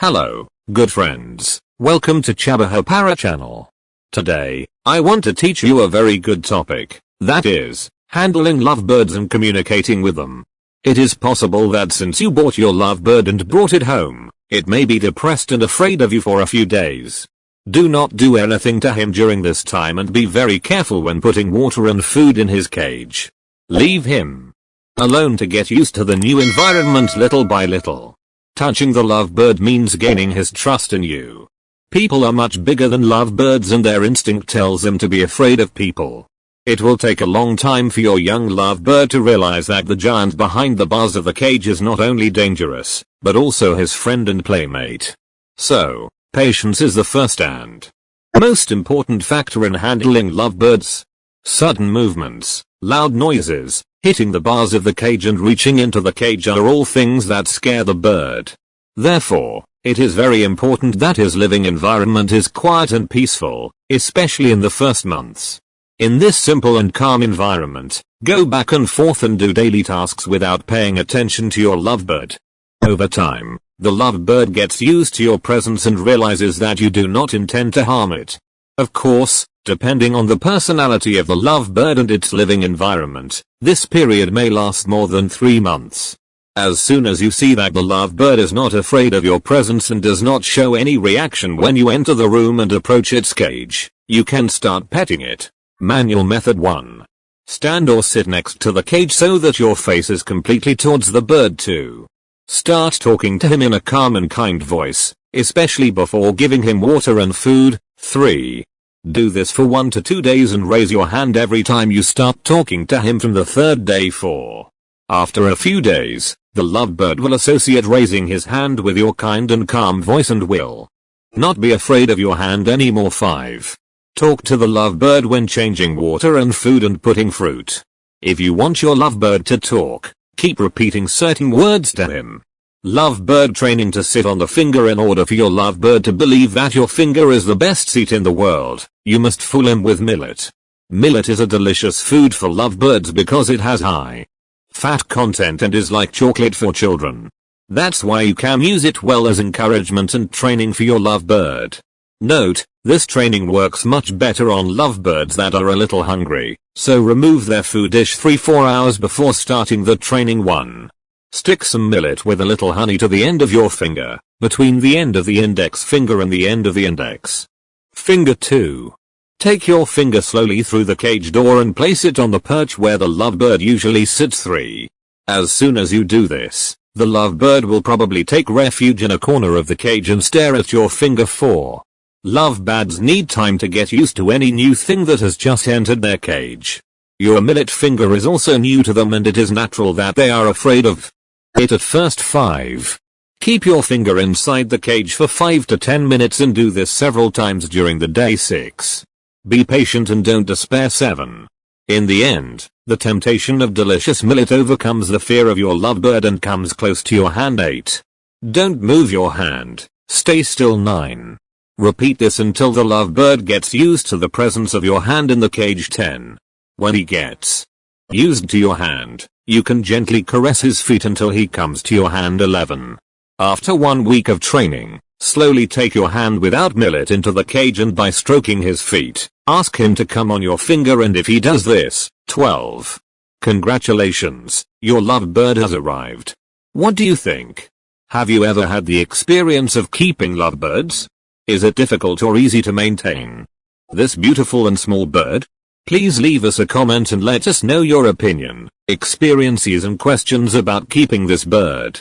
Hello, good friends. Welcome to Chabahar Parrot channel. Today, I want to teach you a very good topic, that is, handling lovebirds and communicating with them. It is possible that since you bought your lovebird and brought it home, it may be depressed and afraid of you for a few days. Do not do anything to him during this time and be very careful when putting water and food in his cage. Leave him alone to get used to the new environment little by little. Touching the lovebird means gaining his trust in you. People are much bigger than lovebirds and their instinct tells them to be afraid of people. It will take a long time for your young lovebird to realize that the giant behind the bars of the cage is not only dangerous, but also his friend and playmate. So, patience is the first and most important factor in handling lovebirds. Sudden movements, loud noises, hitting the bars of the cage and reaching into the cage are all things that scare the bird. Therefore, it is very important that his living environment is quiet and peaceful, especially in the first months. In this simple and calm environment, go back and forth and do daily tasks without paying attention to your lovebird. Over time, the lovebird gets used to your presence and realizes that you do not intend to harm it. Of course, depending on the personality of the lovebird and its living environment, this period may last more than 3 months. As soon as you see that the lovebird is not afraid of your presence and does not show any reaction when you enter the room and approach its cage, you can start petting it. Manual method 1. Stand or sit next to the cage so that your face is completely towards the bird 2. Start talking to him in a calm and kind voice, especially before giving him water and food. 3. Do this for 1 to 2 days and raise your hand every time you start talking to him from the 3rd day. 4. After a few days, the lovebird will associate raising his hand with your kind and calm voice and will not be afraid of your hand anymore. 5. Talk to the lovebird when changing water and food and putting fruit. If you want your lovebird to talk, keep repeating certain words to him. Lovebird training to sit on the finger. In order for your lovebird to believe that your finger is the best seat in the world, you must fool him with millet. Millet is a delicious food for lovebirds because it has high fat content and is like chocolate for children. That's why you can use it well as encouragement and training for your lovebird. Note, this training works much better on lovebirds that are a little hungry, so remove their food dish 3-4 hours before starting the training. 1. Stick some millet with a little honey to the end of your finger, between the end of the index finger and the end of the index finger. 2. Take your finger slowly through the cage door and place it on the perch where the lovebird usually sits. 3. As soon as you do this, the lovebird will probably take refuge in a corner of the cage and stare at your finger. 4. Lovebirds need time to get used to any new thing that has just entered their cage. Your millet finger is also new to them and it is natural that they are afraid of it at first. 5. Keep your finger inside the cage for 5 to 10 minutes and do this several times during the day. 6. Be patient and don't despair. 7. In the end, the temptation of delicious millet overcomes the fear of your lovebird and comes close to your hand. 8. Don't move your hand, stay still. 9. Repeat this until the lovebird gets used to the presence of your hand in the cage. 10. When he gets used to your hand, you can gently caress his feet until he comes to your hand. 11. After 1 week of training, slowly take your hand without millet into the cage and by stroking his feet, ask him to come on your finger, and if he does this, 12. Congratulations, your lovebird has arrived. What do you think? Have you ever had the experience of keeping lovebirds? Is it difficult or easy to maintain this beautiful and small bird? Please leave us a comment and let us know your opinion, experiences and questions about keeping this bird.